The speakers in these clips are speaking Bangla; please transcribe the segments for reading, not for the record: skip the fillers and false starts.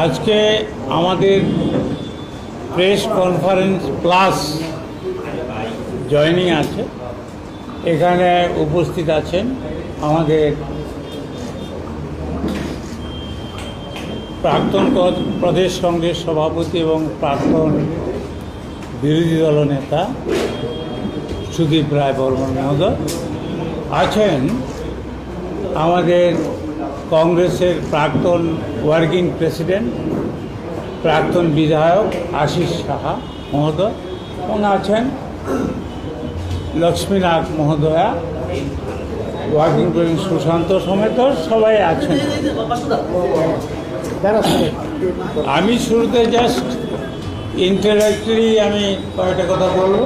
আজকে আমাদের প্রেস কনফারেন্স প্লাস জয়েনিং আছে। এখানে উপস্থিত আছেন আমাদের প্রাক্তন প্রদেশ কংগ্রেস সভাপতি এবং প্রাক্তন বিরোধী দলনেতা সুদীপ রায় বর্মন মহোদয় আছেন, আমাদের কংগ্রেসের প্রাক্তন ওয়ার্কিং প্রেসিডেন্ট প্রাক্তন বিধায়ক আশিস সাহা মহোদয় এবং আছেন লক্ষ্মীনাথ মহোদয়া, ওয়ার্কিং প্রেসিডেন্ট সুশান্ত সমেত সবাই আছেন। আমি শুরুতে জাস্ট ইন্টারেক্টলি আমি কয়েকটা কথা বলবো,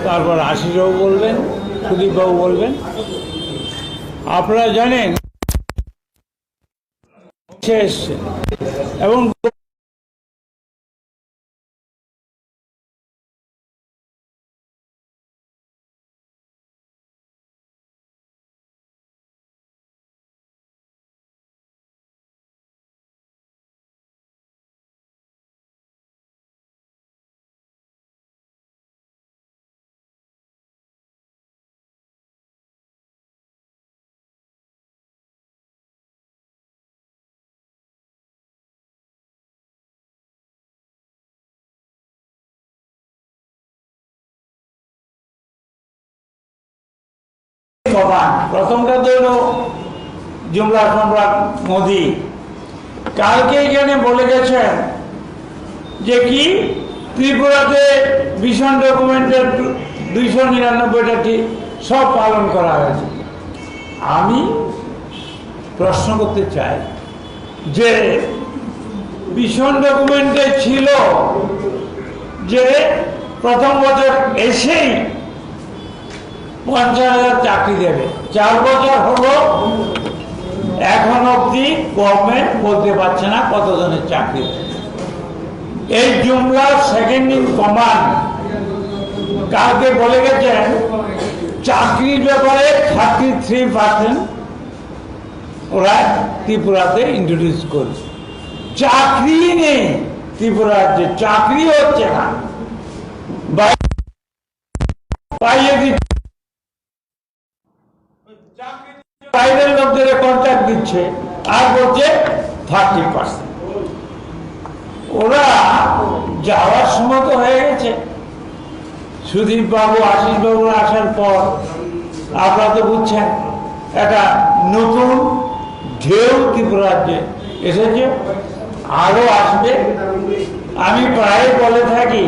তারপর আশিসবাবু বলবেন, সুদীপবাবু বলবেন। আপনারা জানেন এবং প্রথমটা তো হলো জুমলা সম্রাট মোদি কালকে এখানে বলে গেছেন যে কি ত্রিপুরাতে ভিশন ডকুমেন্টের 299টা সব পালন করা হয়েছে। আমি প্রশ্ন করতে চাই যে ভিশন ডকুমেন্টে ছিল যে প্রথম বছর এসেই 50,000 চাকরি দেবে, 4 বছর হলো এখন অবধি গভর্নমেন্ট বলতে পারছে না কতজনের চাকরি দেবে। এই জুমলার সেকেন্ড ইন কমান্ড কালকে বলে গেছেন চাকরির ব্যাপারে 33% ওরা ত্রিপুরাতে ইন্ট্রোডিউস করছে। চাকরি নেই ত্রিপুরা রাজ্যে, চাকরি হচ্ছে না, বাইরের লোকদের কন্ট্রাক্ট দিচ্ছে আর বলছে 30%। ওরা যাওয়ার সময় তো হয়ে গেছে। সুদীপ বাবু আশিস বাবু আসার পর আপনারা তো বুঝছেন একটা নতুন ঢেউ ত্রিপুরা রাজ্যে এসেছে, আরো আসবে। আমি প্রায় বলে থাকি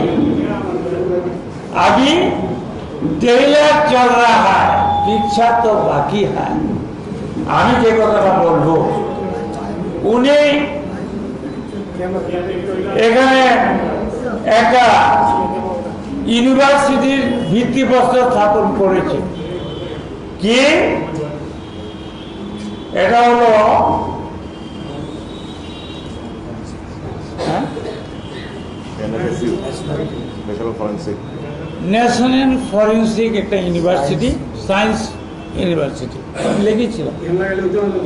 আমি ট্রেলার চল रहा है, পিকচার তো বাকি है। আমি যে কথাটা বলবো, উনি এখানে একটা ইউনিভার্সিটির ভিত্তিপ্রস্তর স্থাপন করেছে। কি এটা হলো ন্যাশনাল ফরেন্সিক একটা ইউনিভার্সিটি, সায়েন্স ইউনিভার্সিটি লিখেছিল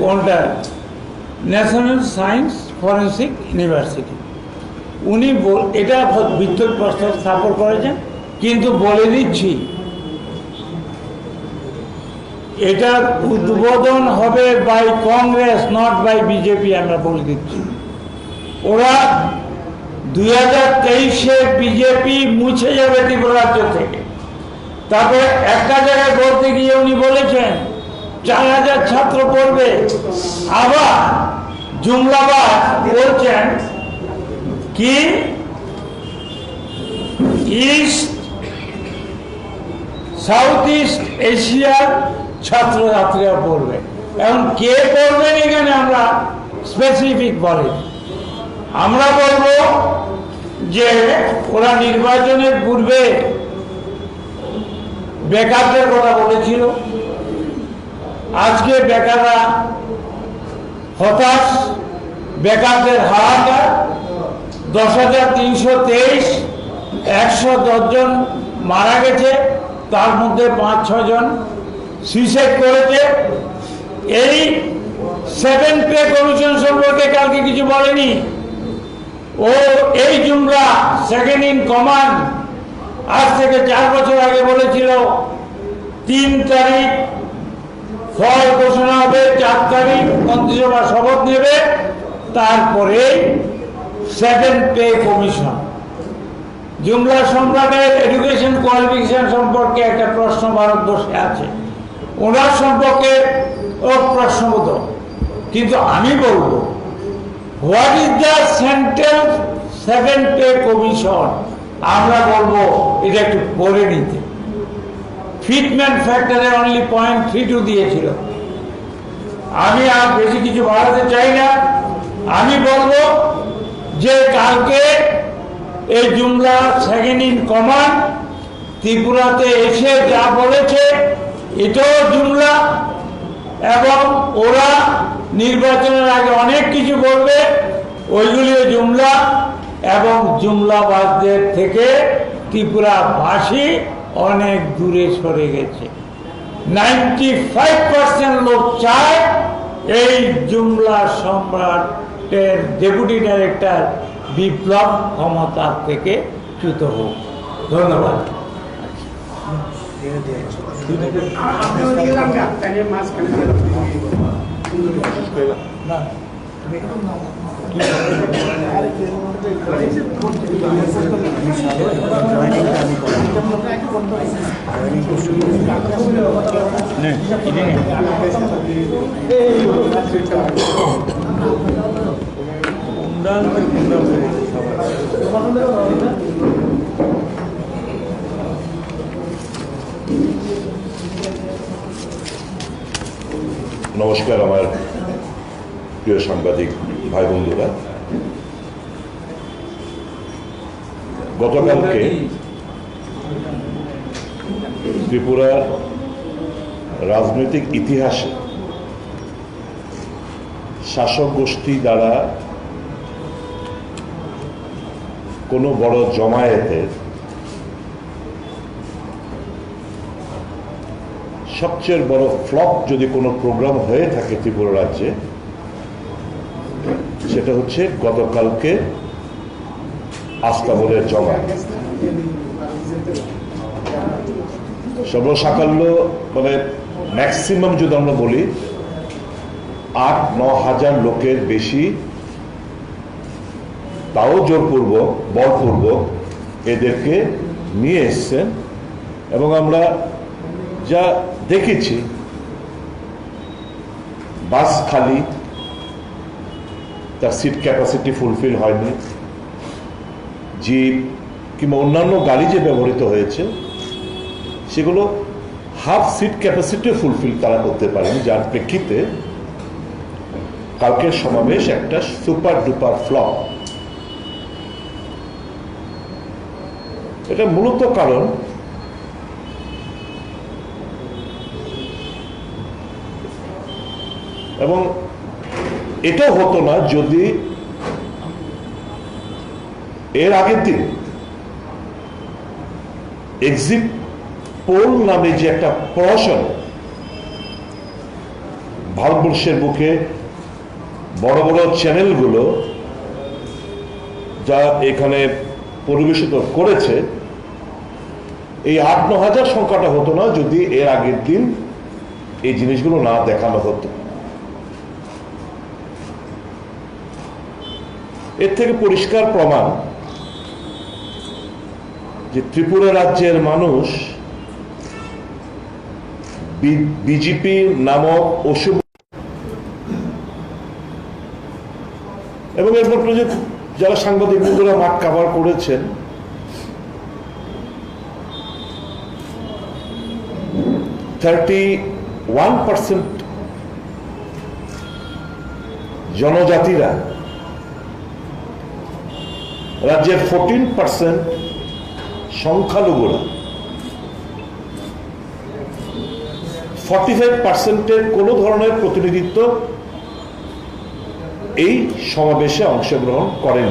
কোনটা, ন্যাশনাল সায়েন্স ফরেন্সিক ইউনিভার্সিটি। উনি এটা ভিত্তিক প্রস্তাব স্থাপন করেছেন, কিন্তু বলে দিচ্ছি এটার উদ্বোধন হবে by Congress, not by BJP. আমরা বলে দিচ্ছি ওরা 2023-এ বিজেপি মুছে যাবে ত্রিপুরা রাজ্য থেকে। তারপরে একটা জায়গায় বলতে গিয়ে উনি বলেছেন 4,000 ছাত্র পড়বে। আবার জুমলাবাদ বলছেন কি সাউথ ইস্ট এশিয়ার ছাত্রছাত্রীরা পড়বে। এখন কে পড়বেন এখানে আমরা স্পেসিফিক বলে, আমরা বলবো যে ওরা নির্বাচনের পূর্বে বেকারদের কথা বলেছিল। আজকে বেকাররা হতাশ, বেকারদের হাহাকার। 10,323, 110 জন মারা গেছে, তার মধ্যে 5-6 জন সুইসাইড করেছে। এই 7 পে কমিশন সম্পর্কে কালকে কিছু বলেনি। ও এই জুমলা সেকেন্ড ইন কমান্ড আজ থেকে 4 বছর আগে বলেছিল 3 তারিখ ফল ঘোষণা হবে, 4 তারিখ মন্ত্রিসভা শপথ নেবে, তারপরে 7 পে কমিশন। জুমলা সম্রাটের এডুকেশন কোয়ালিফিকেশন সম্পর্কে একটা প্রশ্ন ভারতবর্ষে আছে, ওনার সম্পর্কে ও প্রশ্নবোধক, কিন্তু আমি বলবো what is the central 7 pay commission, আমরা বলবো এটা একটু পড়ে নিতে। ফিটমেন্ট ফ্যাক্টরে অনলি 0.32 দিয়েছিল। আমি আর বেশি কিছু বাড়াতে চাই না। আমি বলবো যে কালকে এই জুমলা সেকেন্ড ইন কমান্ড ত্রিপুরাতে এসে যা বলেছে এটাও জুমলা, এবং ওরা নির্বাচনের আগে অনেক কিছু বলবে, ওইগুলিও জুমলা, এবং জুমলাবাদদের থেকে ত্রিপুরাবাসী অনেক দূরে সরে গেছে। 95% লোক চায় এই জুমলা সম্রাটের ডেপুটি ডাইরেক্টর বিপ্লব ক্ষমতা থেকে চ্যুত হোক। ধন্যবাদ। নমস্কার আমার প্রিয় সাংবাদিক ভাই বন্ধুরা, গতকালকে ত্রিপুরার রাজনৈতিক ইতিহাসে শাসক গোষ্ঠী দ্বারা কোনো বড় জমায়েতের সবচেয়ে বড় ফ্লপ যদি কোনো প্রোগ্রাম হয়ে থাকে ত্রিপুরা রাজ্যে, সেটা হচ্ছে গতকালকে আস্তাবলের জমায়েত। সর্বসাকাল্য মানে ম্যাক্সিমাম যদি আমরা বলি 8-9 হাজার লোকের বেশি, তাও জোরপূর্বক বলপূর্বক এদেরকে নিয়ে এসছেন, এবং আমরা যা দেখেছি বাস খালি, তার সিট ক্যাপাসিটি ফুলফিল হয়নি, জিপ কিংবা অন্যান্য গাড়ি যে ব্যবহৃত হয়েছে সেগুলো হাফ সিট ক্যাপাসিটি ফুলফিল তারা করতে পারেনি, যার প্রেক্ষিতে কালকের সমাবেশ একটা সুপার ডুপার ফ্লপ। এটা মূলত কারণ এবং এটাও হতো না যদি এর আগের দিন এক্সিট পোল নামে যে একটা প্রহসন ভারতবর্ষের বুকে বড় বড় চ্যানেলগুলো যা এখানে পরিবেশিত করেছে, এই 8-9 হাজার সংখ্যাটা হতো না যদি এর আগের দিন এই জিনিসগুলো না দেখানো হতো। এর থেকে পরিষ্কার প্রমাণ যে ত্রিপুরা রাজ্যের মানুষ বিজেপি নামক অশুভ, এবং এরপর যারা সাংবাদিক বন্ধুরা মাঠ কাভার করেছেন, (31% জনজাতিরা রাজ্যের 14% সংখ্যালঘুরা 45%-এর কোনো ধরনের প্রতিনিধিত্ব এই সমাবেশে অংশগ্রহণ করেন।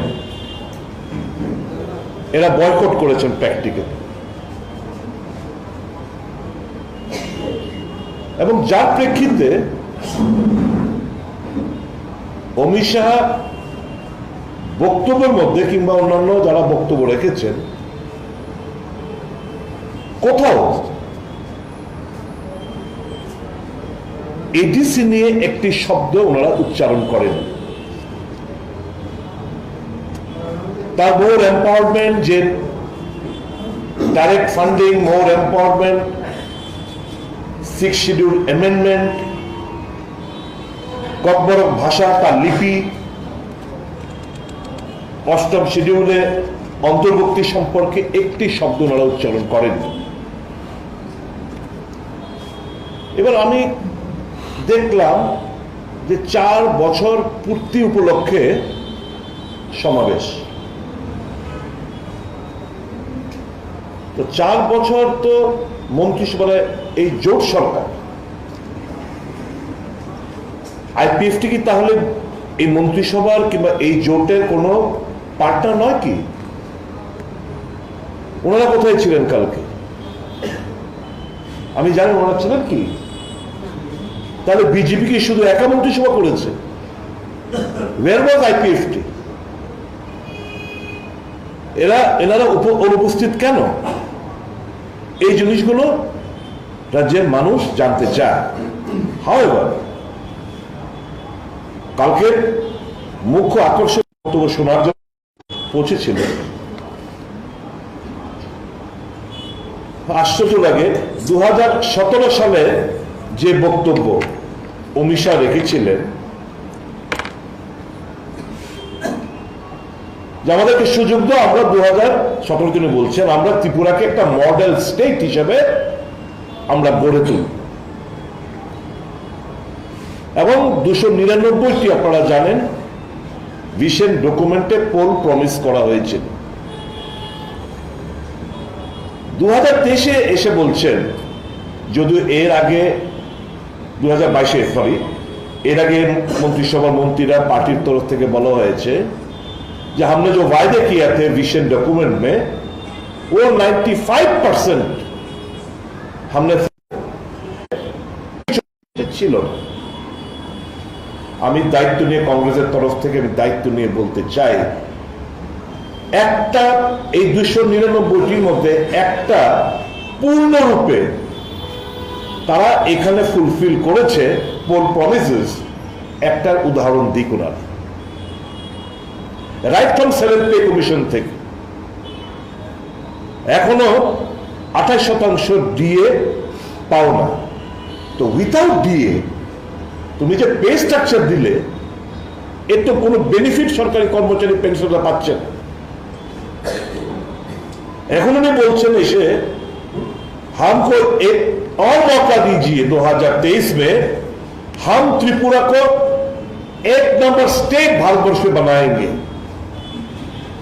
এরা বয়কট করেছেন প্র্যাকটিক্যালি, এবং যার প্রেক্ষিতে অমিত শাহ বক্তব্যের মধ্যে কিংবা অন্যান্য যারা বক্তব্য রেখেছেন কোথাও এডিসি নিয়ে একটি শব্দ ওনারা উচ্চারণ করেন। তার মোর এম্পাওয়ারমেন্ট, যে ডাইরেক্ট ফান্ডিং, মোর এম্পাওয়ারমেন্ট, 6 শিডিউল অ্যামেন্ডমেন্ট, ককবরক ভাষা তার লিপি, 8ম শিডিউলে অন্তর্ভুক্তি সম্পর্কে একটি শব্দ ওনারা উচ্চারণ করেন। এবার আমি দেখলাম যে 4 বছর পূর্তি উপলক্ষে সমাবেশ। তো 4 বছর তো মন্ত্রিসভায় এই জোট সরকার, আইপিএফটি কি তাহলে এই মন্ত্রিসভার কিংবা এই জোটের কোনো পার্টনার নয় কি? ওনারা কোথায় ছিলেন কালকে? আমি জানি ওনারা ছিলেন কি? তাহলে বিজেপি কি শুধু একা মন্ত্রিসভা করেছে? ওয়্যার ওয়াজ আইপিএফটি? এনারা অনুপস্থিত কেন? এই জিনিসগুলো রাজ্যের মানুষ জানতে চায়। হাওয়েভার কালকে মুখ্য আকর্ষণ বক্তব্য শোনার জন্য পৌঁছেছিল। আশ্চর্য লাগে, 2017 সালে যে বক্তব্য অমিত শাহ রেখেছিলেন যে আমাদেরকে সুযোগ দাও, আমরা 2017 তিনি বলছেন আমরা ত্রিপুরাকে একটা মডেল স্টেট হিসেবে আমরা গড়ে তুলব, এবং 299টি আপনারা জানেন ভিশন ডকুমেন্টে পোল প্রমিস করা হয়েছিল। 2023-এ এসে বলছেন, যদিও এর আগে 2022-এ সরি এর আগে मंत्रिसभा मंत्रीरा पार्टिर तरफ থেকে বলা হয়েছে যে हमने जो वायदे किए थे विजन डॉक्यूमेंट में वो 95% हमने ছিল। আমি দায়িত্ব নিয়ে কংগ্রেসের তরফ থেকে আমি দায়িত্ব নিয়ে বলতে চাই, একটা এই 299টির মধ্যে একটা পূর্ণরূপে তারা এখানে ফুলফিল করেছে পোল প্রমিসেস। একটার উদাহরণ দিক ওনার right from 7th pay commission থেকে এখনো 28% ডিএ পাও না। তো উইথাউট ডিএ তুমি যে পে স্ট্রাকচার দিলে এর তো কোনো বেনিফিট সরকারি কর্মচারী পেনশনরা পাচ্ছে না। এখন উনি বলছেন এসে हमको एक और मौका दीजिए 2023 में हम त्रिपुरा को 1 नंबर स्टेट भारतवर्ष में बनाएंगे।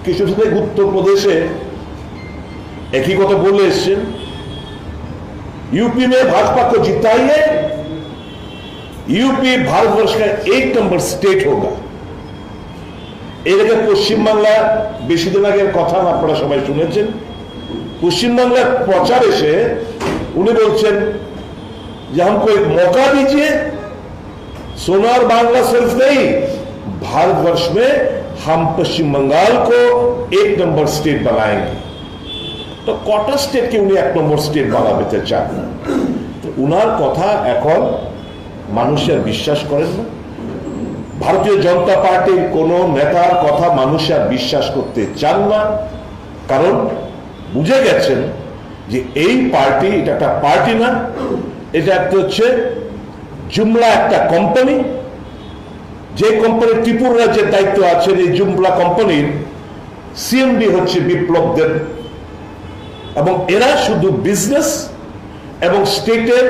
কিছু उत्तर प्रदेशे एक ही কথা বলে এসেছেন, यूपी में भाजपा को जिताइए, यूपी भारतवर्ष का 1 नंबर स्टेट होगा। এর আগে পশ্চিমবাংলা বেশি দিন আগের কথা আপনারা সবাই শুনেছেন, পশ্চিমবাংলার প্রচার এসে উনি বলছেন যে हमको एक मौका दीजिए, सोनार बांग्ला सिर्फ नहीं भारतवर्ष में हम पश्चिम बंगाल को 1 नंबर स्टेट बनाएंगे। तो কটা স্টেটকে উনি 1 নম্বর স্টেট বানাতে চান? উনার কথা এখন মানুষের বিশ্বাস করেন না। ভারতীয় জনতা পার্টির কোন নেতার কথা মানুষের বিশ্বাস করতে চান না, কারণ বুঝে গেছেন যে এই পার্টি এটা একটা পার্টি না, এটা একটা হচ্ছে জুমলা একটা কোম্পানি। যে কোম্পানি ত্রিপুরা রাজ্যের দায়িত্ব আছে, এই জুমলা কোম্পানির সিএমডি হচ্ছে বিপ্লব দেব, এবং এরা শুধু বিজনেস এবং স্টেটের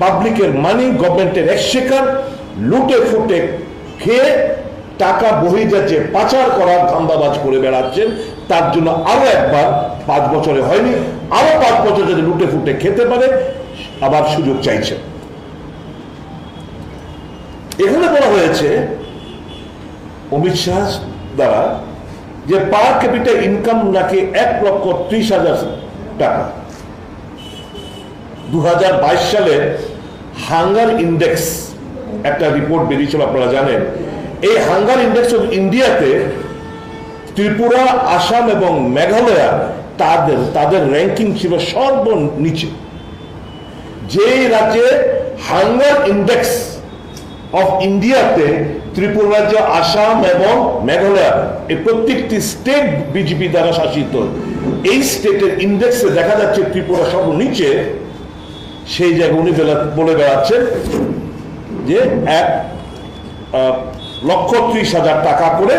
পাবলিকের মানি, গভর্নমেন্টের এক্সচেকার লুটে ফুটে খেয়ে টাকা বহির্রাজ্যে পাচার করার ধান্দাবাজ করে বেড়াচ্ছেন। তার জন্য আরো একবার 5 বছরে হয়নি, আরো 5 বছর যদি লুটে ফুটে খেতে পারে আবার সুযোগ চাইছেন। এখানে বলা হয়েছে অমিত শাহ দ্বারা যে পার ক্যাপিটা ইনকাম নাকি 1,30,000 টাকা। 2022 সালে হাঙ্গার ইন্ডেক্স একটা রিপোর্ট বেরিয়েছিল, আপনারা জানেন। এই হাঙ্গার ইন্ডেক্স অফ ইন্ডিয়াতে ত্রিপুরা, আসাম এবং মেঘালয় তাদের র্যাঙ্কিং ছিল সর্বনিচে। যে রাজ্যে হাঙ্গার ইন্ডেক্স অফ ইন্ডিয়াতে ত্রিপুরা রাজ্য, আসাম এবং মেঘালয় এই প্রত্যেকটি স্টেট বিজেপি দ্বারা শাসিত, এই স্টেটের ইন্ডেক্সে দেখা যাচ্ছে ত্রিপুরা সর্বনিচে। সেই জায়গায় উনি বলে বেড়াচ্ছেন যে 1,30,000 টাকা করে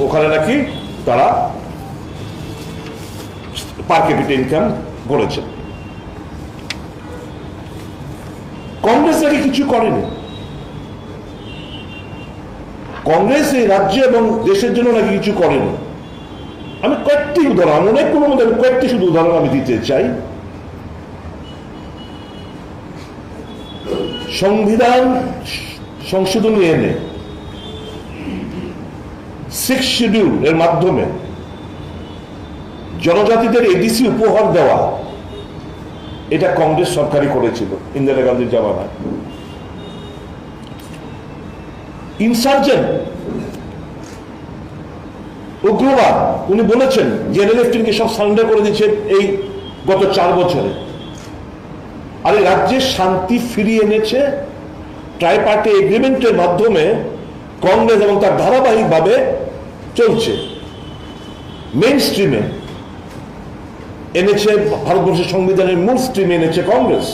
ওখানে নাকি তারা পার ক্যাপিটা ইনকাম বলেছেন। কংগ্রেস নাকি কিছু করেনি। কংগ্রেস এই রাজ্য এবং দেশের জন্য নাকি কিছু করেনি। আমি কয়েকটি উদাহরণ, অনেকগুলো মধ্যে কয়েকটি শুধু উদাহরণ আমি দিতে চাই। সংবিধান সংশোধনী এনে 6 শিডিউল এর মাধ্যমে জনজাতিদের এডিসি উপহার দেওয়া, এটা কংগ্রেস সরকারই করেছিল ইন্দিরা গান্ধীর জামানায়। ইনসার্জেন্ট, উগ্রবাদ, উনি বলেছেন জেনারেল সব সারেন্ডার করে দিচ্ছে এই গত 4 বছরে। আর এই রাজ্যের শান্তি ফিরিয়ে এনেছে ট্রাইপার্টি এগ্রিমেন্টের মাধ্যমে। কংগ্রেস এবং তার ধারাবাহিকভাবে চলছে। মেইন স্ট্রিমে এনেছে, ভারতবর্ষের সংবিধানের মূল স্ট্রিমে এনেছে কংগ্রেস।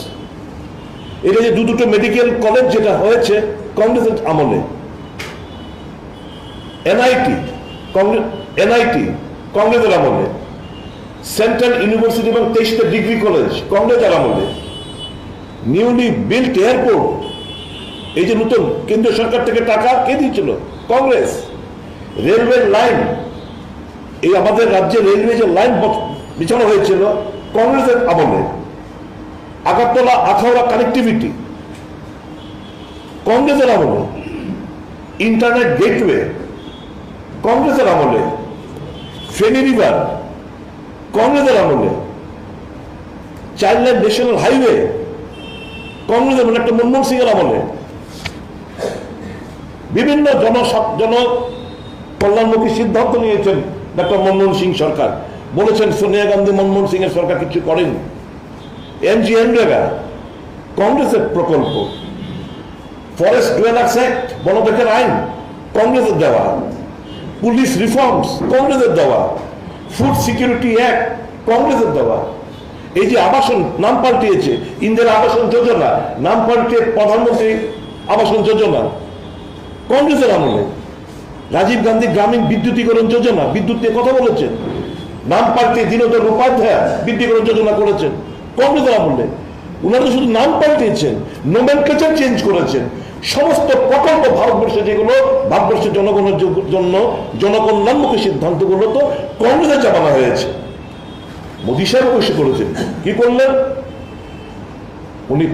এটা যে দুটো মেডিকেল কলেজ যেটা হয়েছে কংগ্রেসের আমলে, এনআইটি কংগ্রেসের আমলে, সেন্ট্রাল ইউনিভার্সিটি এবং 23টা ডিগ্রি কলেজ কংগ্রেসের আমলে, নিউলি বিল্ট এয়ারপোর্ট, এই যে নতুন কেন্দ্রীয় সরকার থেকে টাকা কে দিয়েছিল? কংগ্রেস। রেলওয়ে লাইন, এই আমাদের রাজ্যে রেলওয়ে যে লাইন বিছানো হয়েছিল কংগ্রেসের আমলে। আগরতলা আখাউড়া কানেক্টিভিটি কংগ্রেসের আমলে। ইন্টারনেট গেটওয়ে কংগ্রেসের আমলে। ফেনী রিভার কংগ্রেসের আমলে। চাইল্ড লাইন ন্যাশনাল হাইওয়ে কংগ্রেসের মানে একটা মনমোহন সিং এর আমলে। বিভিন্ন জন কল্যাণমুখী সিদ্ধান্ত নিয়েছেন ডক্টর মনমোহন সিং সরকার। বলেছেন সোনিয়া গান্ধী মনমোহন সিং এর সরকার কিছু করেনি। এনজিএনরেগা কংগ্রেসের প্রকল্প। ফরেস্ট ডুয়েলার্স অ্যাক্ট, বনবেকের আইন কংগ্রেসের দেওয়া। পুলিশ রিফর্মস কংগ্রেসের দেওয়া। ফুড সিকিউরিটি অ্যাক্ট কংগ্রেসের দেওয়া। এই যে আবাসন নাম পাল্টিয়েছে, ইন্দিরা আবাসন যোজনা নাম পাল্টিয়ে প্রধানমন্ত্রী আবাসন যোজনা কংগ্রেসের আমলে। রাজীব গান্ধী গ্রামীণ বিদ্যুতীকরণ যোজনা, বিদ্যুৎ নিয়ে কথা বলেছেন, নাম পাল্টিয়ে দীনদয়াল উপাধ্যায় বিদ্যুতীকরণ যোজনা করেছেন কংগ্রেসের আমলে। ওনারা শুধু নাম পাল্টিয়েছেন, নোমেনক্লেচার চেঞ্জ করেছেন। সমস্ত প্রকল্প ভারতবর্ষে যেগুলো ভারতবর্ষের জনগণের জন্য জনকল্যাণমুখী সিদ্ধান্তগুলো তো কংগ্রেসের জামানা হয়েছে। মোদী সাহেব বসে করেছেন, কি করলেন? উনি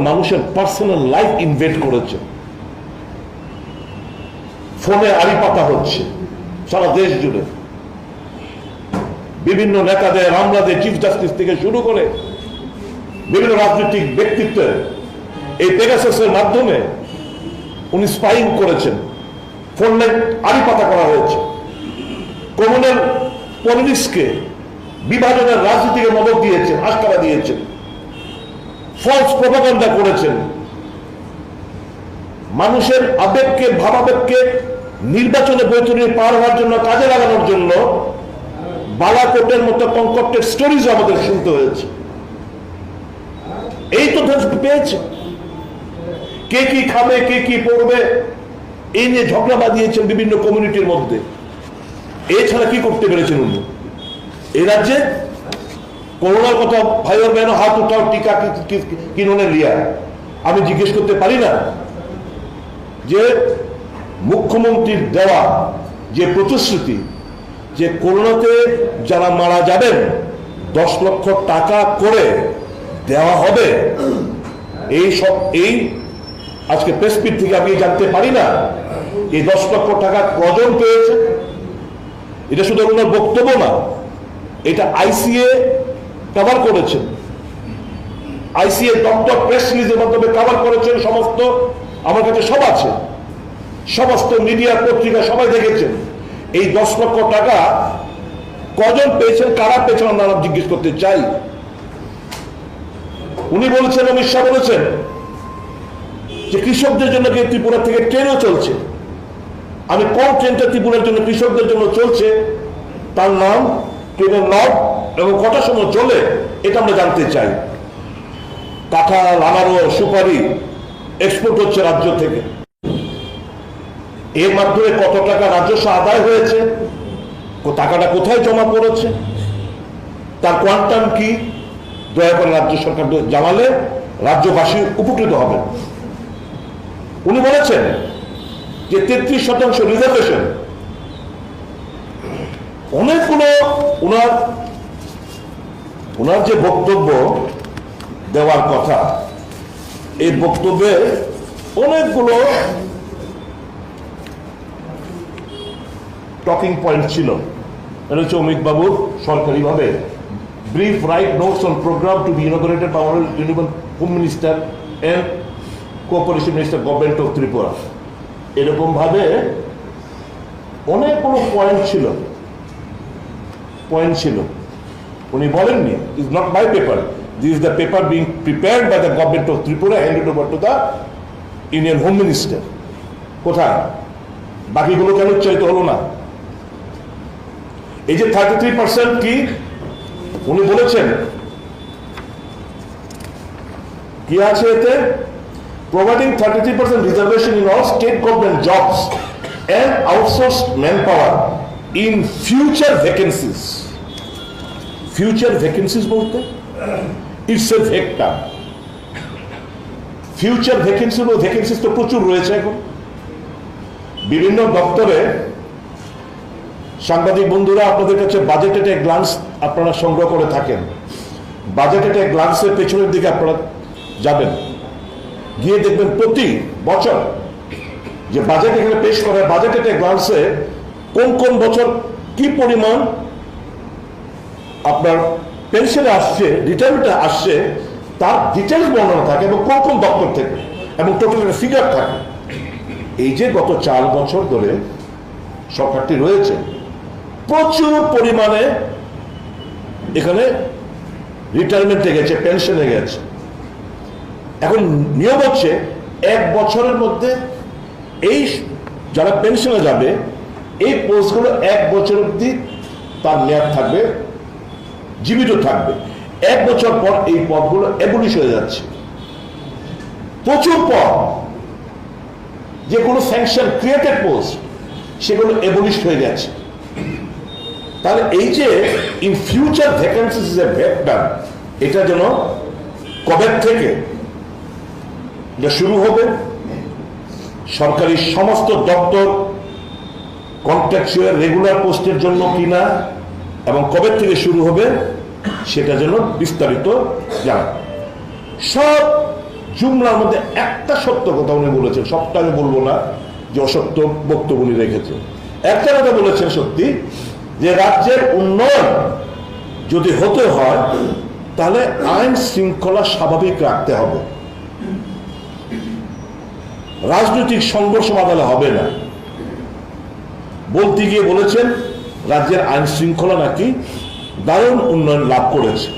মানুষের পার্সোনাল লাইফ ইনভেস্ট করেছেন। ফোনে আড়ি পাতা হচ্ছে সারা দেশ জুড়ে। বিভিন্ন নেতাদের, আমলাদের, চিফ জাস্টিস থেকে শুরু করে বিভিন্ন রাজনৈতিক ব্যক্তিত্বের এই পেগাসাসের মাধ্যমে উনি স্পাইং করেছেন। ফোন লাইন আড়ি পাতা করা হয়েছে। কমিউনাল পলিটিক্সকে বিভাজনের রাজনীতিকে মদত দিয়েছেন, আস্কারা দিয়েছেন, ফলস প্রপাগান্ডা করেছেন। মানুষের আবেগকে, ভাবাবেগকে নির্বাচনে বৈতরণী পার হওয়ার জন্য, কাজে লাগানোর জন্য বালাকোটের মতো কনকর্টেড স্টোরিজ আমাদের শুনতে হয়েছে। এই তথ্য পেয়েছে, কে কি খাবে, কে কি পড়বে, এই নিয়ে ঝগড়া বাঁধিয়েছেন বিভিন্ন কমিউনিটির মধ্যে। এছাড়া কি করতে পেরেছেন উনি? এই রাজ্যে করোনার কথা, ভাই और बहनों हाथ उठाओ, टीका किन्होंने लिया? আমি জিজ্ঞেস করতে পারি না যে মুখ্যমন্ত্রীর দেওয়া যে প্রতিশ্রুতি যে করোনাতে যারা মারা যাবেন 10 লক্ষ টাকা করে দেওয়া হবে, এই আজকে প্রেসপিট থেকে আমি জানতে পারি না এই 10 লক্ষ টাকা কজন পেয়েছে। এটা শুধু ওনার বক্তব্য না, এটা আইসিএ কভার করেছেন। আইসিএ ডক্টর প্রেস রিলিজের মাধ্যমে কভার করেছেন। সমস্ত আমার কাছে সব আছে, সমস্ত মিডিয়া পত্রিকা সবাই দেখেছেন। এই 10 লক্ষ টাকা কজন পেয়েছেন, কারা পেয়েছেন আমরা জিজ্ঞেস করতে চাই। উনি বলেছেন, অমিত শাহ বলেছেন যে কৃষকদের জন্য কি ত্রিপুরা থেকে ট্রেনও চলছে। আমি কোন ট্রেনটা ত্রিপুরার জন্য কৃষকদের জন্য চলছে, তার নাম, ট্রেনের নাম এবং কটার সময় চলে, এটা আমরা জানতে চাই। কাঁঠাল, আনারস, সুপারি এক্সপোর্ট হচ্ছে রাজ্য থেকে। এর মাধ্যমে কত টাকা রাজস্ব আদায় হয়েছে, টাকাটা কোথায় জমা পড়েছে, তার কোয়ান্টাম কি, দয়া করে রাজ্য সরকার জানালে রাজ্যবাসী উপকৃত হবে। উনি বলেছেন যে 33% রিজার্ভেশন, অনেকগুলো ওনার যে বক্তব্য দেওয়ার কথা, এই বক্তব্যে অনেকগুলো টকিং পয়েন্ট ছিল। এটা হচ্ছে অমিত বাবুর সরকারিভাবে brief write notes on program to be inaugurated by honourable union home minister and cooperation minister government of Tripura. এরকম ভাবে অনেকগুলো পয়েন্ট ছিল। উনি বলেননি, is not my paper, this is the paper being prepared by the government of Tripura handed over to the union home minister. কোথায় বাকিগুলো কেন উচ্চারিত হলো না? এই যে 33% কি উনি বলেছেন, কি আছে এতে? providing 33% reservation in all state government jobs and outsourced manpower in future vacancies. Future vacancies বলতে it's a vague term. Future vacancies তো প্রচুর রয়েছে এখন বিভিন্ন দপ্তরে। সাংবাদিক বন্ধুরা, আপনাদের কাছে বাজেটের একটা গ্লান্স আপনারা সংগ্রহ করে থাকেন। বাজেটের একটা গ্লান্সের পেছনের দিকে আপনারা যাবেন, গিয়ে দেখবেন প্রতি বছর যে বাজেট এখানে পেশ করা হয়, বাজেটের একটা গ্লান্সে কোন কোন বছর কি পরিমাণ আপনার পেনশনে আসছে, রিটায়ারমেন্টে আসছে, তার ডিটেলস বর্ণনা থাকে এবং কোন কোন দপ্তর থেকে, এবং টোটাল একটা ফিগার থাকে। এই যে গত 4 বছর ধরে সরকারটি রয়েছে, প্রচুর পরিমাণে এখানে রিটায়ারমেন্টে গেছে, পেনশনে গেছে। এখন নিয়ম হচ্ছে 1 বছরের মধ্যে এই যারা পেনশনে যাবে, এই পোস্টগুলো 1 বছর অব্দি তার মেয়াদ থাকবে, জীবিত থাকবে। 1 বছর পর এই পদগুলো অ্যাবলিশ হয়ে যাচ্ছে। প্রচুর পদ, যেগুলো স্যাংশন ক্রিয়েটেড পোস্ট, সেগুলো অ্যাবলিশ হয়ে গেছে। তাহলে এই যে in future vacancies is a vector, এটা যেন কবে থেকে যা শুরু হবে, সরকারি সমস্ত দপ্তর কন্ট্রাকচুয়াল রেগুলার পোস্টের জন্য কিনা এবং কবে থেকে শুরু হবে, সেটা যেন বিস্তারিত জানা। সব জুমলার মধ্যে একটা সত্য কথা উনি বলেছেন, সবটা আমি বলবো না যে অসত্য বক্তব্য উনি রেখেছেন। একটা কথা বলেছেন সত্যি, যে রাজ্যের উন্নয়ন যদি হতে হয় তাহলে আইন শৃঙ্খলা স্বাভাবিক রাখতে হবে, রাজনৈতিক সংঘর্ষ বাধালে হবে না। বলতে গিয়ে বলেছেন রাজ্যের আইন শৃঙ্খলা নাকি দারুণ উন্নয়ন লাভ করেছে।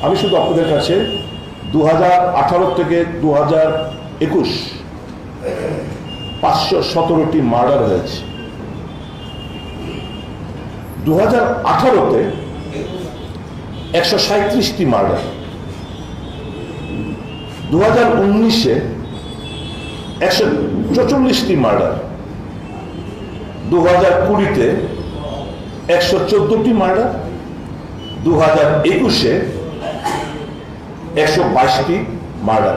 আমি শুধু আপনাদের কাছে 2018 থেকে 2021 517টি মার্ডার হয়েছে। 2018-তে 137টি মার্ডার, 2019-এ 144টি মার্ডার, 2020-তে 114টি মার্ডার, 2021-এ 122টি মার্ডার।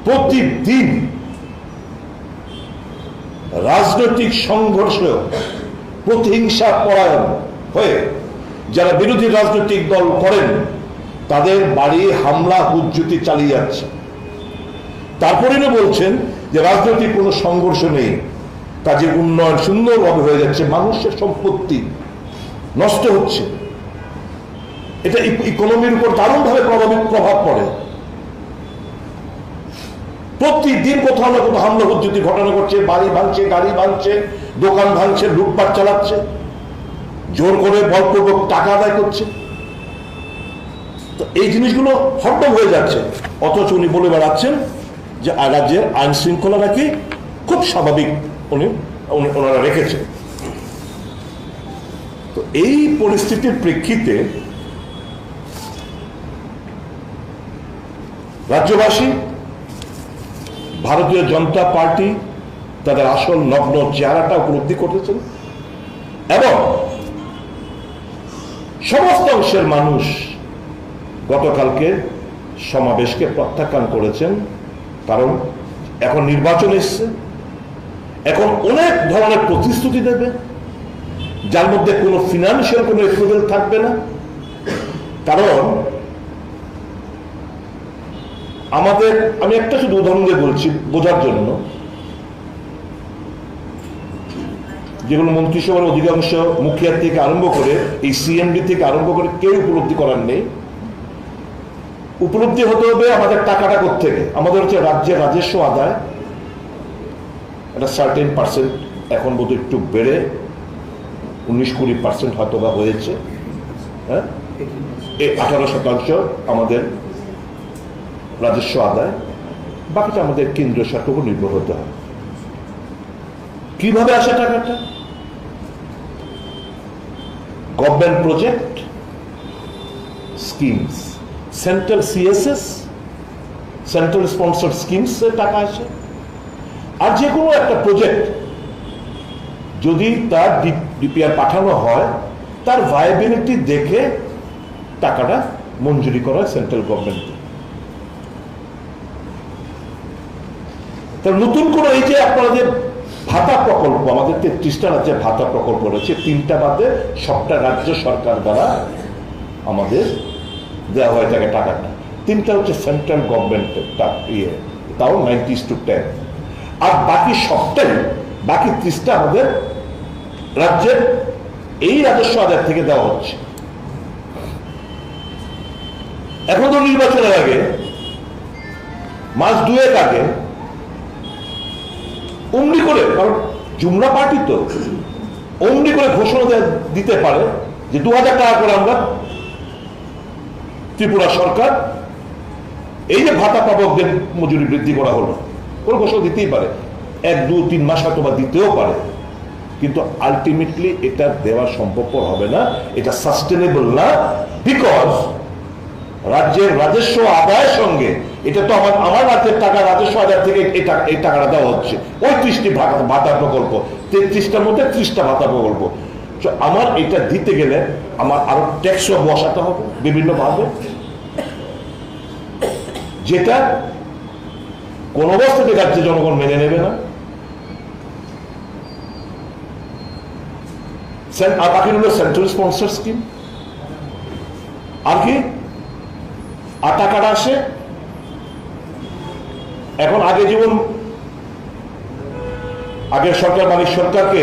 প্রতিদিন রাজনৈতিক সংঘর্ষ, প্রতিহিংসা পরায়ণ হয়ে যারা বিরোধী রাজনৈতিক দল করেন, তাদের বাড়ি হামলা হুজ্জুতি চালিয়ে যাচ্ছে। তারপরেও বলছেন যে রাজনৈতিক কোনো সংঘর্ষ নেই, কাজে উন্নয়ন সুন্দরভাবে হয়ে যাচ্ছে, মানুষের সম্পত্তি নষ্ট হচ্ছে। এটা ইকোনমির উপর দারুণভাবে প্রভাব পড়ে। প্রতিদিন কোথাও না কোথাও হামলা হুজ্জুতি ঘটনা করছে, বাড়ি ভাঙছে, গাড়ি ভাঙছে, দোকান ভাঙছে, লুটপাট চালাচ্ছে, জোর করে বলপূর্বক টাকা আদায় করছে। তো এই জিনিসগুলো হরদম হয়ে যাচ্ছে, অথচ উনি বলে বেড়াচ্ছেন যে রাজ্যের আইন শৃঙ্খলা নাকি খুব স্বাভাবিক ওনারা রেখেছেন। তো এই পরিস্থিতির প্রেক্ষিতে রাজ্যবাসী ভারতীয় জনতা পার্টি তাদের আসল নগ্ন চেহারাটা উপলব্ধি করতেছেন এবং সমস্ত অংশের মানুষ গতকালকে সমাবেশকে প্রত্যাখ্যান করেছেন। কারণ এখন নির্বাচন এসছে, এখন অনেক ধরনের প্রতিশ্রুতি দেবে, যার মধ্যে কোনো ফিনান্সিয়াল কোনো অ্যাপ্রুভাল থাকবে না। কারণ আমাদের, আমি একটা শুধু উদাহরণ দিয়ে বলছি বোঝার জন্য, যেগুলো মন্ত্রিসভার অধিকাংশ মুখিয়ার থেকে আরম্ভ করে এই সিএমডি থেকে আরম্ভ করে কেউ উপলব্ধি করার নেই। উপলব্ধি হতে হবে আমাদের টাকাটা কোত্থেকে। আমাদের হচ্ছে রাজ্যের রাজস্ব আদায় একটা সার্টেন পার্সেন্ট, এখন বোধহয় একটু বেড়ে 19-20% হয়তো বা হয়েছে, হ্যাঁ, এই 18% আমাদের রাজস্ব আদায়, বাকিটা আমাদের কেন্দ্রীয় সরকার উপর নির্ভর হতে হয়। কিভাবে আসে টাকাটা? Government project, schemes, central CSS, central sponsored schemes টাকা আসে। আর যে কোনো একটা প্রজেক্ট যদি তার ডিপিআর পাঠানো হয়, তার ভায়াবিলিটি দেখে টাকাটা মঞ্জুরি করা হয় সেন্ট্রাল গভর্নমেন্টকে। তার নতুন করে এই যে আপনারা যে ভাতা প্রকল্প, আমাদের 33টা রাজ্যে ভাতা প্রকল্প রয়েছে, 3টা বাদে সবটা রাজ্য সরকার দ্বারা আমাদের দেওয়া হয় থাকে টাকাটা। 3টা হচ্ছে সেন্ট্রাল গভর্নমেন্টের ইয়ে, তাও 90:10। আর বাকি সবটাই, বাকি 30টা আমাদের রাজ্যের এই রাজস্ব আদায় থেকে দেওয়া হচ্ছে। এখন তো নির্বাচনের আগে, মাস 2 আগে অমনি করে, কারণ জুমলা পার্টি তো অমনি করে ঘোষণা দিতে পারে যে 2000 টাকা করে আমরা ত্রিপুরা সরকার এই যে ভাতা পাবকদের মজুরি বৃদ্ধি করা হলো, কোনো ঘোষণা দিতেই পারে, 1-2-3 মাস হয়তো বা দিতেও পারে, কিন্তু আলটিমেটলি এটা দেওয়া সম্ভবপর হবে না, এটা সাস্টেনেবল না। বিকজ রাজ্যের রাজস্ব আদায়ের সঙ্গে এটা তো আমার রাজ্যের টাকা, রাজস্ব আদায় থেকে এই টাকাটা দেওয়া হচ্ছে। ওই 30টি ভাতা প্রকল্প, 33টার মধ্যে 30টা ভাতা প্রকল্প, আমার এটা দিতে গেলে আমার আরো ট্যাক্সও বসাতে হবে বিভিন্ন ভাবে, যেটা কোন অবস্থাতে রাজ্যের জনগণ মেনে নেবে না। আর বাকি হলো সেন্ট্রাল স্পন্সর স্কিম। আর কি আর টাকাটা আসে এখন, আগে যেমন আগের সরকার, মানে সরকারকে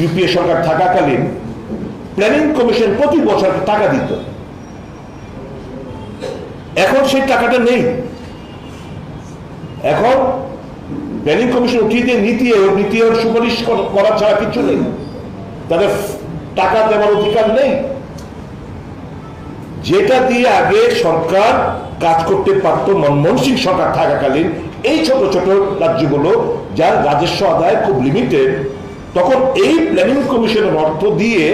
ইউপিএ সরকার থাকাকালীন প্ল্যানিং কমিশন প্রতি বছর টাকা দিত, এখন সেই টাকাটা নেই। এখন প্ল্যানিং কমিশন উঠিয়ে দিয়ে নীতি সুপারিশ করা ছাড়া কিছু নেই, তাদের টাকা দেওয়ার অধিকার নেই। যেটা দিয়ে আগে সরকার কাজ করতে পারত মনমোহন সিং সরকার থাকাকালীন, এই ছোট ছোট রাজ্যগুলো যার রাজস্ব আদায় খুব লিমিটেড, তখন এই প্ল্যানিং কমিশনের অর্থ দিয়ে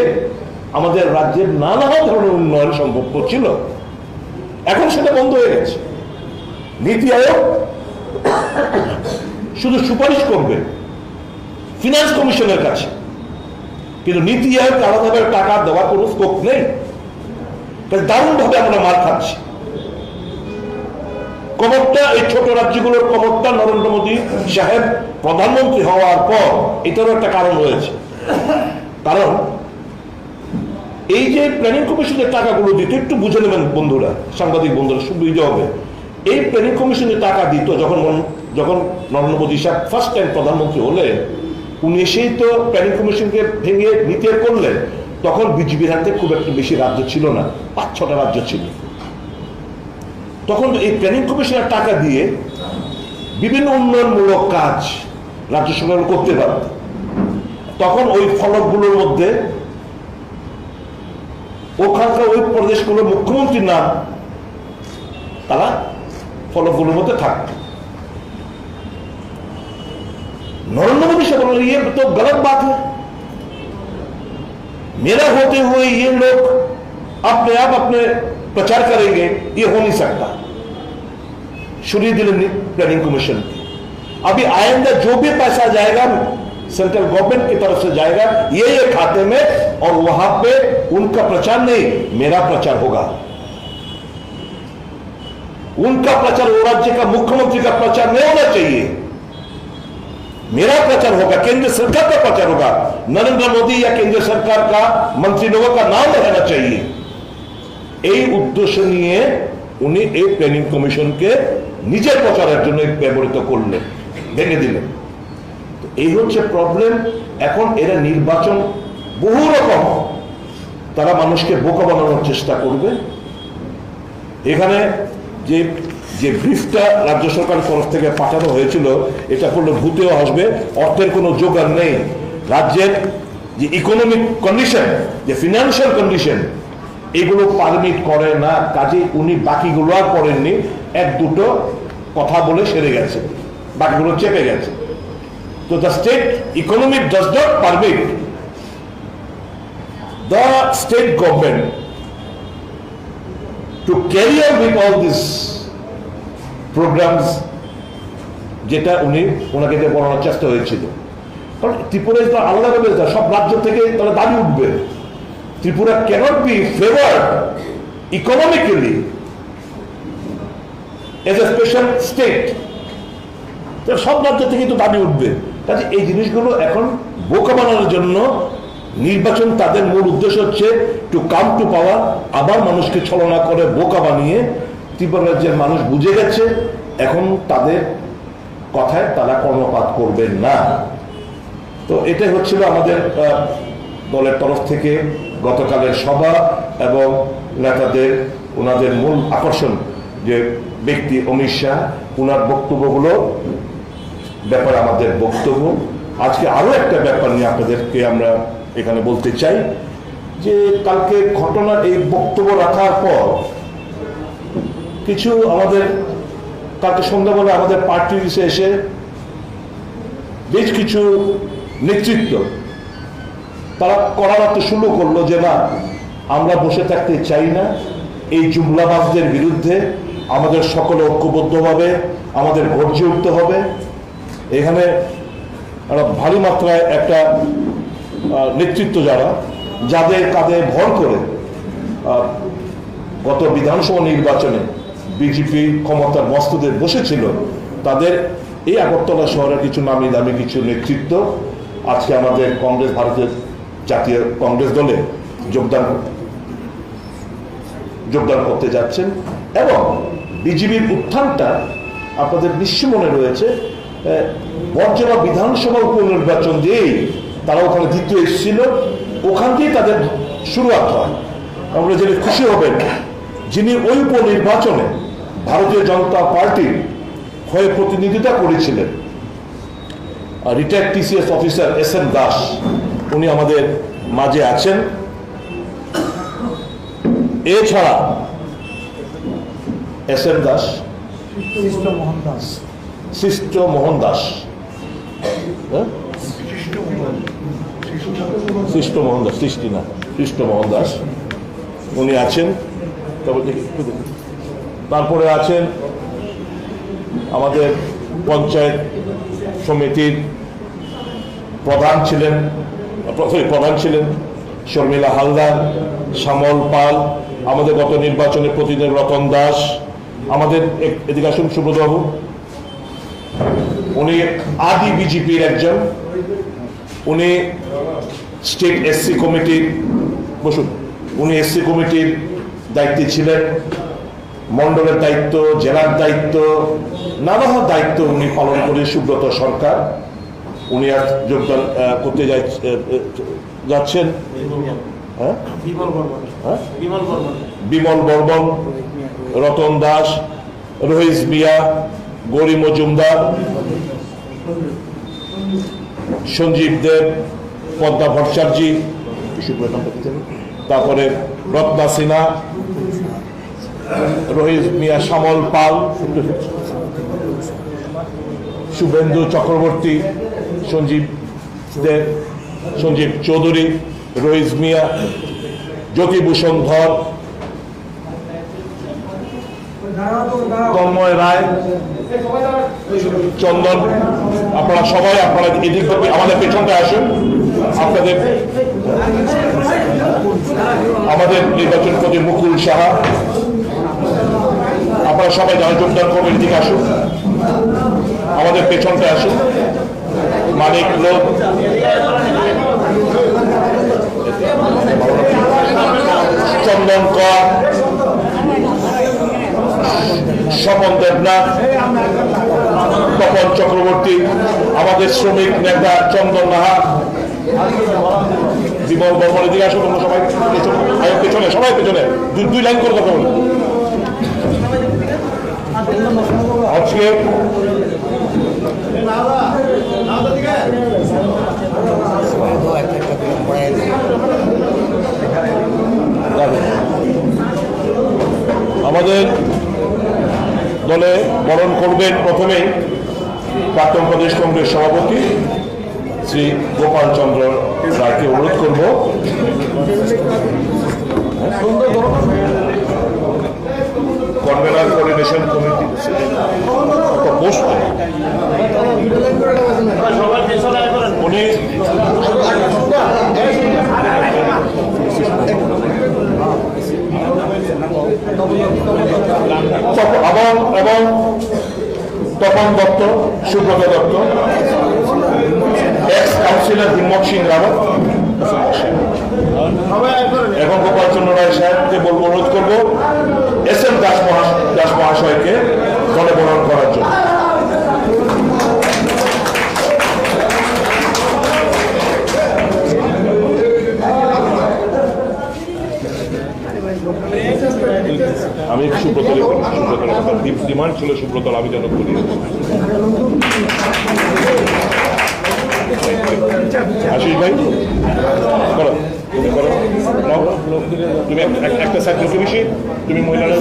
আমাদের রাজ্যের নানা ধরনের উন্নয়ন সম্ভব ছিল। এখন সেটা বন্ধ হয়ে গেছে। নীতি আয়োগ শুধু সুপারিশ করবে ফিনান্স কমিশনের কাছে, কিন্তু নীতি আয়োগ আলাদাভাবে টাকা দেওয়ার কোনো স্কোপ নেই। দারুণ ভাবে আমরা মার খাচ্ছি। কমরটা, এই ছোট রাজ্যগুলোর কমরটা নরেন্দ্র মোদী সাহেব প্রধানমন্ত্রী হওয়ার পর এটারও একটা কারণ রয়েছে। কারণ এই যে প্ল্যানিং কমিশনের টাকাগুলো দিত, একটু বুঝে নেবেন বন্ধুরা, সাংবাদিক বন্ধুরা, সুবিধা হবে। এই প্ল্যানিং কমিশনের টাকা দিত যখন নরেন্দ্র মোদী সাহেব ফার্স্ট টাইম প্রধানমন্ত্রী হলেন, উনি এসেই তো প্ল্যানিং কমিশনকে ভেঙে নীতি করলেন। তখন বিজেপির হাতে খুব একটা বেশি রাজ্য ছিল না, 5-6টা রাজ্য ছিল। তখন এই প্ল্যানিং কমিশনের টাকা দিয়ে বিভিন্ন উন্নয়নমূলক কাজ রাজ্য সরকার করতে পারত। তখন ওই ফলকগুলোর মধ্যে ওখানকার ওই প্রদেশগুলোর মুখ্যমন্ত্রীর নাম তারা ফলকগুলোর মধ্যে থাকত। नरेंद्र मोदी से बोल ये तो गलत बात है। मेरा होते हुए ये लोग अपने आप अपने प्रचार करेंगे, ये हो नहीं सकता। शुरू दिल्ली प्लानिंग कमीशन की अभी आइंदा जो भी पैसा जाएगा सेंट्रल गवर्नमेंट की तरफ से जाएगा ये खाते में, और वहां पे उनका प्रचार नहीं, मेरा प्रचार होगा। उनका प्रचार, वो राज्य का मुख्यमंत्री का प्रचार नहीं होना चाहिए, मेरा प्रचार होगा, केंद्र सरकार का प्रचार होगा। नरेंद्र मोदी या केंद्र सरकार का मंत्री लोगों का नाम रहना चाहिए। এই উদ্দেশ্য নিয়ে উনি এই প্ল্যানিং কমিশনকে নিজের প্রচারের জন্য ব্যবহৃত করলেন, ভেঙে দিলেন। এই হচ্ছে প্রবলেম। এখন এরা নির্বাচন বহু রকম তারা মানুষকে বোকা বানানোর চেষ্টা করবে। এখানে যে যে ব্রিফটা রাজ্য সরকারের তরফ থেকে পাঠানো হয়েছিল, এটা করলে ভূতেও আসবে, অর্থের কোনো জোগাড় নেই। রাজ্যের যে ইকোনমিক কন্ডিশন, যে ফিনান্সিয়াল কন্ডিশন, এগুলো পারমিট করে না। কাজে উনি বাকিগুলো আর করেননি, এক দুটো কথা বলে সেরে গেছে, বাকিগুলো চেপে গেছে। তো the state economic does not permit the state government to carry out with all this programs, যেটা ওনাকে বলানোর চেষ্টা হয়েছিল। কারণ ত্রিপুরা তো আল্লাহ সব রাজ্য থেকে তাহলে দাবি উঠবে। Tripura cannot be favoured economically as a special state, সব রাজ্য থেকে তো দাবি উঠবে। কাজে এই জিনিসগুলো এখন বোকা বানানোর জন্য নির্বাচন তাদের মূল উদ্দেশ্য হচ্ছে টু কাম টু পাওয়ার, আবার মানুষকে ছলনা করে বোকা বানিয়ে। ত্রিপুরা রাজ্যের মানুষ বুঝে গেছে, এখন তাদের কথায় তারা কর্ণপাত করবেন না। তো এটাই হচ্ছিল আমাদের দলের তরফ থেকে গতকালের সভা এবং নেতাদের ওনাদের মূল আকর্ষণ যে ব্যক্তি অমিত শাহ, ওনার বক্তব্যগুলো ব্যাপারে আমাদের বক্তব্য। আজকে আরো একটা ব্যাপার নিয়ে আপনাদেরকে আমরা এখানে বলতে চাই যে কালকে ঘটনার এই বক্তব্য রাখার পর কিছু আমাদের কালকে সন্ধ্যাবেলা আমাদের পার্টি এসে বেশ কিছু নেতৃত্ব তারা করাতে শুরু করলো যে না, আমরা বসে থাকতে চাই না, এই জুমলাবাজদের বিরুদ্ধে আমাদের সকলে ঐক্যবদ্ধভাবে আমাদের গর্জে উঠতে হবে। এখানে ভারী মাত্রায় একটা নেতৃত্ব যাদের কাঁধে ভর করে গত বিধানসভা নির্বাচনে বিজেপি ক্ষমতার মস্তদে বসেছিল, তাদের এই আগরতলা শহরের কিছু নামি দামি কিছু নেতৃত্ব আজকে আমাদের কংগ্রেস, ভারতের জাতীয় কংগ্রেস দলে যোগদান করতে যাচ্ছেন। এবং বিজেপির উত্থানটা আপনাদের নিশ্চয় মনে রয়েছে, বর্জনা বিধানসভা উপনির্বাচন দিয়েই তারা ওখানে দ্বিতীয় এসেছিল, ওখান দিয়েই তাদের শুরুয়াত হয়। আমরা জেনে খুশি হবেন, যিনি ওই উপনির্বাচনে ভারতীয় জনতা পার্টির হয়ে প্রতিনিধিতা করেছিলেন, retired TCS officer S N. Das, উনি আমাদের মাঝে আছেন। এছাড়া এস.এন. দাস, শিষ্ট মোহন দাস, শিষ্ট মোহন দাস উনি আছেন। তারপরে আছেন আমাদের পঞ্চায়েত সমিতির প্রধান ছিলেন শর্মিলা হালদার, শ্যামল পাল, আমাদের গত নির্বাচনের প্রতিনিধি রতন দাস, আমাদের এদিকে আসুন সুব্রতবাবু, উনি আদি বিজেপির একজন, উনি স্টেট এসসি কমিটির এসসি কমিটির দায়িত্বে ছিলেন, মন্ডলের দায়িত্ব, জেলার দায়িত্ব, নানা দায়িত্ব উনি পালন করে। সুব্রত সরকার, উনি আজ যোগদান করতে যাচ্ছেন। বিমল বর্মন, রতন দাস, রহিস মিয়া, গৌরী মজুমদার, সঞ্জীব দেব, পদ্মা ভট্টাচার্য, তারপরে রত্না সিনহা, রোহিত মিয়া, শ্যামল পাল, শুভেন্দু চক্রবর্তী, সঞ্জীব দেব, সঞ্জীব চৌধুরী, রোহিত মিয়া, জ্যোতিভূষণ ধর, তন্ময় রায়, চন্দন। আপনারা সবাই এদিক আমাদের পেছনটায় আসুন। আমাদের নির্বাচন প্রতি মুকুল সাহা, আপনারা সবাই যারা যোগদান করবেন এদিকে আসুন, আমাদের পেছনটায় আসুন। মানিক লোক, চন্দন কর, স্বপন দেবনাথ, তপন চক্রবর্তী, আমাদের শ্রমিক নেতা চন্দন নাহা, জীবন বর্মনের দিকে আসো। তোমরা সবাই পেছনে, সবাই পেছনে, দুই লাইন করে কথা বলো। আজকে আমাদের দলে বরণ করবেন প্রথমেই প্রাক্তন প্রদেশ কংগ্রেস সভাপতি শ্রী গোপাল চন্দ্র রায়কে অনুরোধ করব। কনভেনার কোঅর্ডিনেশন কমিটি পোস্ট উনি এবং তপন দত্ত, সুব্রত দত্ত, এক্স কাউন্সিলর হিম্মত সিং রাবত এবং গোপাল চন্দ্র রায় সাহেবকে বলবো, অনুরোধ করবো এস এম দাস মহাশয়কে দলে বরণ করার জন্য। আমি সুব্রত ডিমান্ড ছিল সুব্রতর আবেদন করি। আশিস ভাই করো, তুমি করো, তুমি একটা সাইড লোকে বেশি, তুমি মহিলারা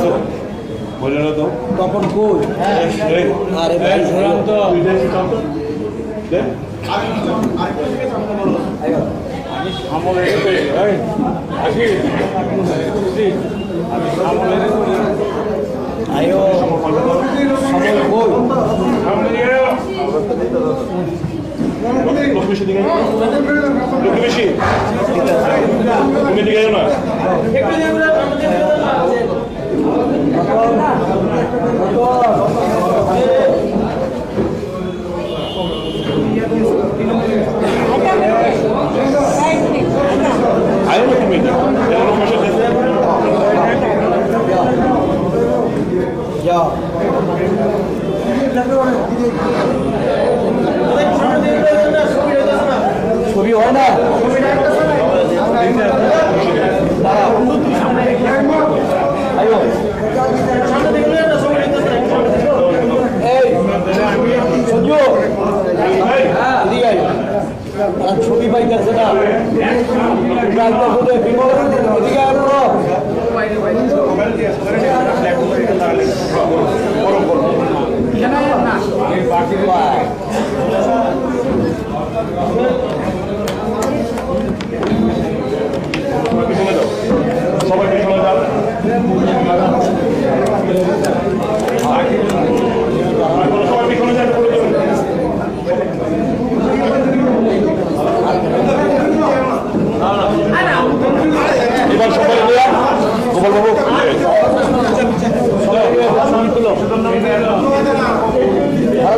দাও তখন কই বেশি দিকে তুমি দিকে না আয় না তুমি ছবি হয় না ছবি পাইতেছে না সবাই পিছনে যান, সবাই পিছনে যান। এবার সবাই গোপাল বাবু ভালো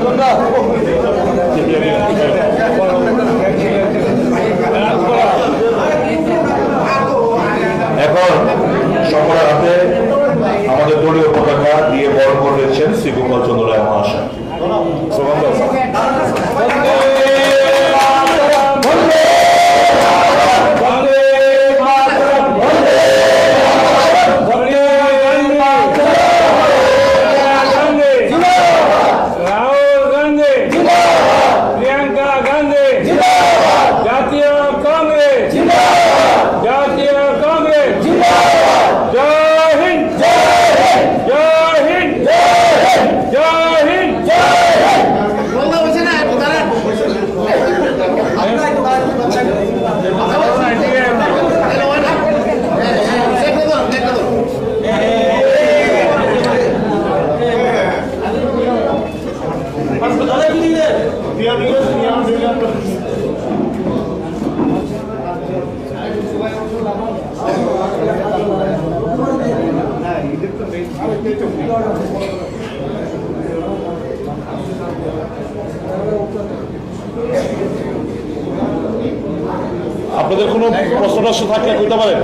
আপনাদের কোনো প্রশ্ন টশ্ন থাকলে কইতে পারেন।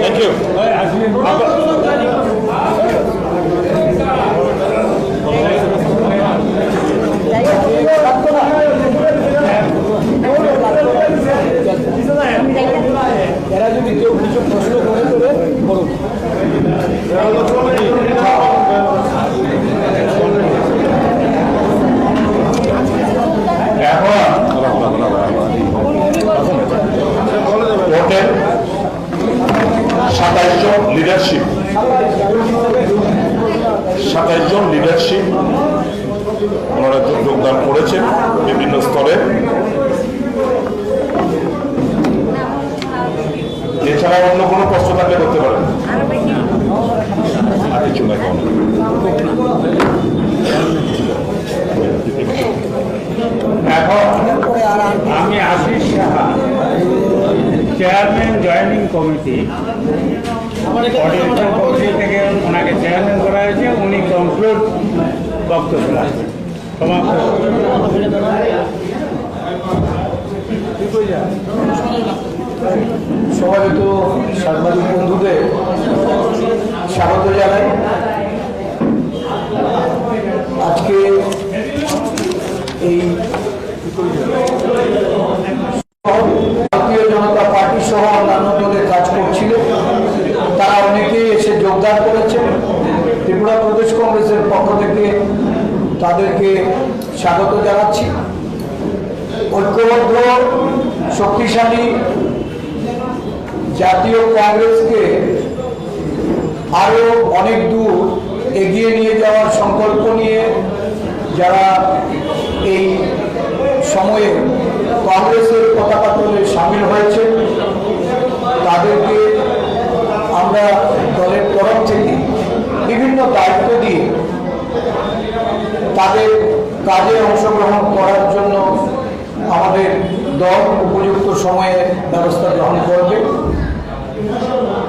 Thank you. এরা যদি কেউ কিছু প্রশ্ন করে বলুন। এখন টোটাল 27 জন লিডারশিপ ওনারা যোগদান করেছেন বিভিন্ন স্তরে। এছাড়া অন্য কোনো প্রশ্ন থাকলে করতে পারেন। আর কিছু না কেমন এখন আমি Ashis Saha, chairman joining committee, coordination committee থেকে ওনাকে চেয়ারম্যান করা হয়েছে। উনি কনক্লুড বক্তব্য রাখবেন। সমাপ্ত। সমাবেত সাংবাদিক বন্ধুদের স্বাগত জানাই। আজকে এই ভারতীয় জনতা পার্টি সহ অন্যান্য দলে কাজ করছিল, তারা অনেকেই এসে যোগদান করেছে। ত্রিপুরা প্রদেশ কংগ্রেসের পক্ষ থেকে তাদেরকে স্বাগত জানাচ্ছি। ঐক্যবদ্ধ শক্তিশালী জাতীয় কংগ্রেসকে আরো অনেক দূর এগিয়ে নিয়ে যাওয়ার সংকল্প নিয়ে যারা এই সময়ে কংগ্রেসের পতাকা তোলে সামিল হয়েছে, তাদেরকে আমরা দলের তরফ থেকে বিভিন্ন দায়িত্ব দিয়ে তাদের কাজে অংশগ্রহণ করার জন্য আমাদের দল উপযুক্ত সময়ে ব্যবস্থা গ্রহণ করবে।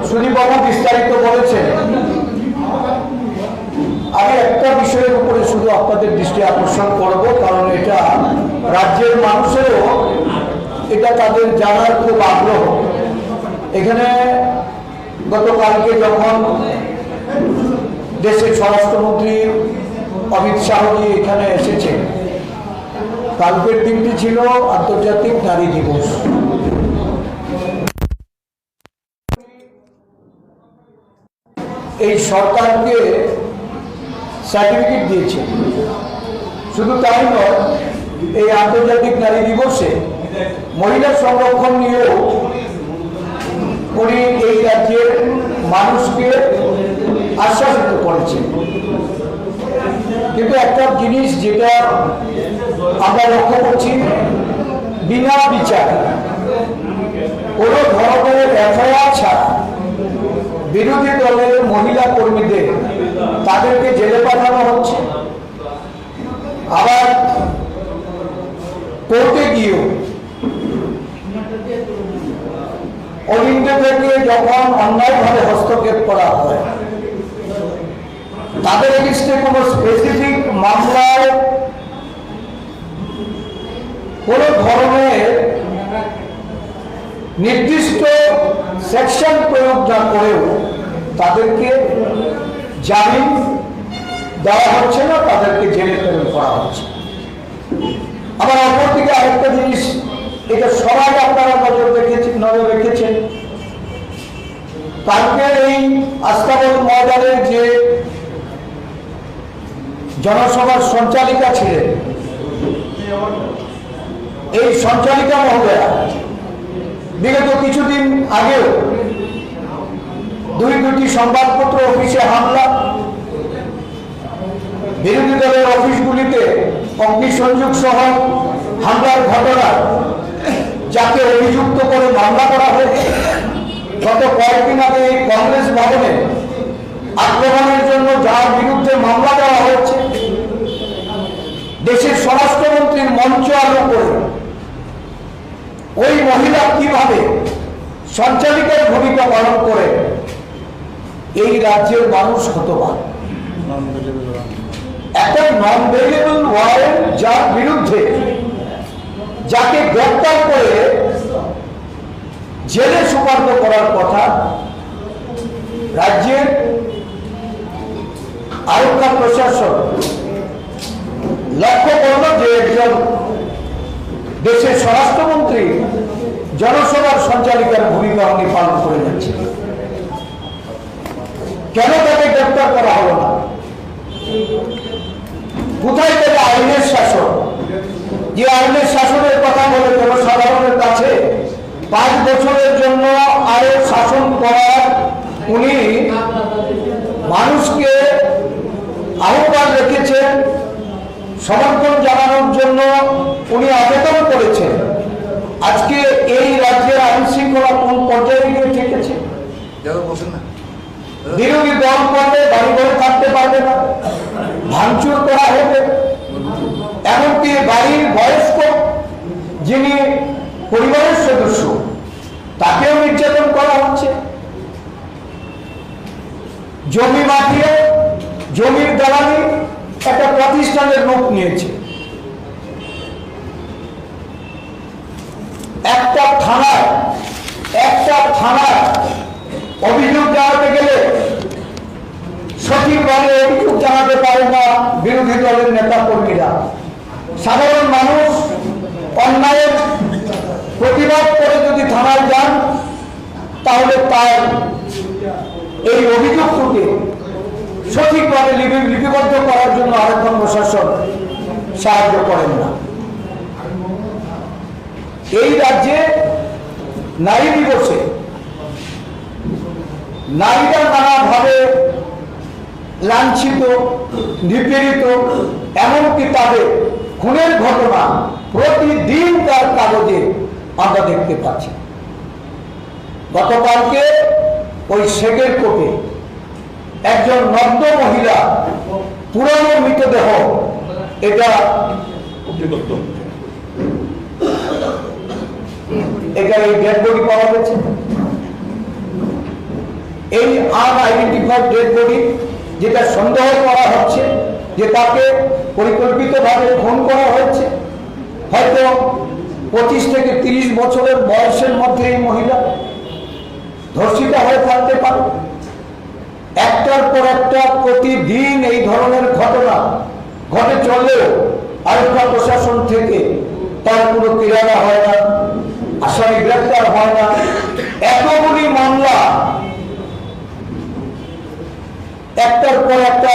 সুদীপবাবু বিস্তারিত বলেছেন। আমি একটা বিষয়ের উপরে শুধু আপনাদের দৃষ্টি আকর্ষণ করব, কারণ এটা রাজ্যের মানুষেরও এটা তাদের জানার খুব আগ্রহ। এখানে গতকালকে যখন দেশের স্বরাষ্ট্রমন্ত্রী অমিত শাহজি এখানে এসেছেন, কালকের দিনটি ছিল আন্তর্জাতিক নারী দিবস। এই সরকারকে সার্টিফিকেট দিয়েছে। শুধু তাই নয়, এই আন্তর্জাতিক নারী দিবসে মহিলা সংরক্ষণ নিয়েও উনি এই রাজ্যের মানুষকে আশ্বাসিত করেছেন। কিন্তু একটা জিনিস যেটা আমরা লক্ষ্য করছি, বিনা বিচার কোন ধরনের এফআইআর ছাড়া বিরোধী দলের মহিলা কর্মীদের তাদেরকে জেলে পাঠানো হচ্ছে। আবার কোর্টে গিয়েও অলিন্দ থেকে যখন অন্যায়ভাবে হস্তক্ষেপ করা হয়, তাদের এগেইনস্টে কোনো স্পেসিফিক মামলায় কোন ধরনের নির্দিষ্ট সেকশন প্রয়োগ না করেও তাদেরকে জামিন দেওয়া হচ্ছে না, তাদেরকে জেলে প্রেরণ করা হচ্ছে। আবার অপরদিকে আরেকটা জিনিস, এটা সবাই আপনারা নজর রেখেছেন, কালকে এই আস্তাবল ময়দানের যে জনসভার সঞ্চালিকা ছিলেন, এই সঞ্চালিকা মহোদয়া বিগত কিছুদিন আগেও দুটি সংবাদপত্র অফিসে হামলা, বিরোধী দলের অফিসগুলিতে অগ্নিসংযোগ সহ হামলার ঘটনা, যাকে অভিযুক্ত করে মামলা করা হয়েছে। গত কয়েকদিন আগে এই কংগ্রেস ভবনে আক্রমণের জন্য যার বিরুদ্ধে মামলা দেওয়া হয়েছে, দেশের স্বরাষ্ট্রমন্ত্রীর মঞ্চ আলো করে ওই মহিলা কিভাবে সঞ্চালিকার ভূমিকা পালন করে, এই রাজ্যের মানুষ হতবাক। একটা নন ভেরিয়েবল ওয়ারেন্ট, যার বিরুদ্ধে, যাকে গ্রেপ্তার করে জেলে সুপার্দ করার কথা রাজ্যের আরক্ষা প্রশাসন লক্ষ্য করল যে একজন দেশের স্বরাষ্ট্রমন্ত্রী জনসভার সঞ্চালিকার ভূমিকা উনি পালন করে যাচ্ছেন। কেন তাকে গ্রেপ্তার করা হলো না? কোথায় থেকে আইনের শাসন? যে আইনের শাসনের কথা বলে জনসাধারণের কাছে 5 বছরের জন্য আরো শাসন করার উনি মানুষকে আহ্বান রেখেছেন, সমর্থন জানানোর জন্য উনি আবেদন করেছেন। আজকে এই রাজ্যের আইন শৃঙ্খলা কোন পর্যায়ে গিয়ে ঠেকেছে? বিরোধী দল করলে বাড়ি ঘরে থাকতে পারবে না, ভাঙচুর করা হবে, এমনকি বাড়ির বয়স্ক যিনি পরিবারের সদস্য তাকেও নির্যাতন করা হচ্ছে। জমি মাফিয়া, জমির দালালি একটা প্রতিষ্ঠানের রূপ নিয়েছে। একটা থানায় অভিযোগ জানাতে গেলে সঠিকভাবে অভিযোগ জানাতে পারে না বিরোধী দলের নেতা কর্মীরা। সাধারণ মানুষ অন্যায়ের প্রতিবাদ করে যদি থানায় যান তাহলে তার এই অভিযোগকে সঠিকভাবে লিপিবদ্ধ করার জন্য আরক্ষা প্রশাসন সাহায্য করেন না। এই রাজ্যে নারী দিবসে নারীরা নানাভাবে লাঞ্ছিত, নিপীড়িত, এমনকি তাদের খুনের ঘটনা প্রতিদিন তার কাগজে আমরা দেখতে পাচ্ছি। গতকালকে ওই শেখের কোটে একজন নগ্ন মহিলা পুরানো মৃতদেহ, এটা এই ডেড বডি পাওয়া গেছে। এই আনআইডেন্টিফাইড ডেড বডি, যেটা সন্দেহ করা হচ্ছে যে তাকে পরিকল্পিতভাবে খুন করা হয়েছে। হয়তো 25 থেকে 30 বছরের বয়সের মধ্যে এই মহিলা ধর্ষিতা হয়ে থাকতে পারে। একটার পর একটা প্রতিদিন এই ধরনের ঘটনা ঘটে চললেও আরক্ষা প্রশাসন থেকে তার কোনো কিরানা হয় না, আসামি গ্রেপ্তার হয় না। এতগুলি মামলা একটার পর একটা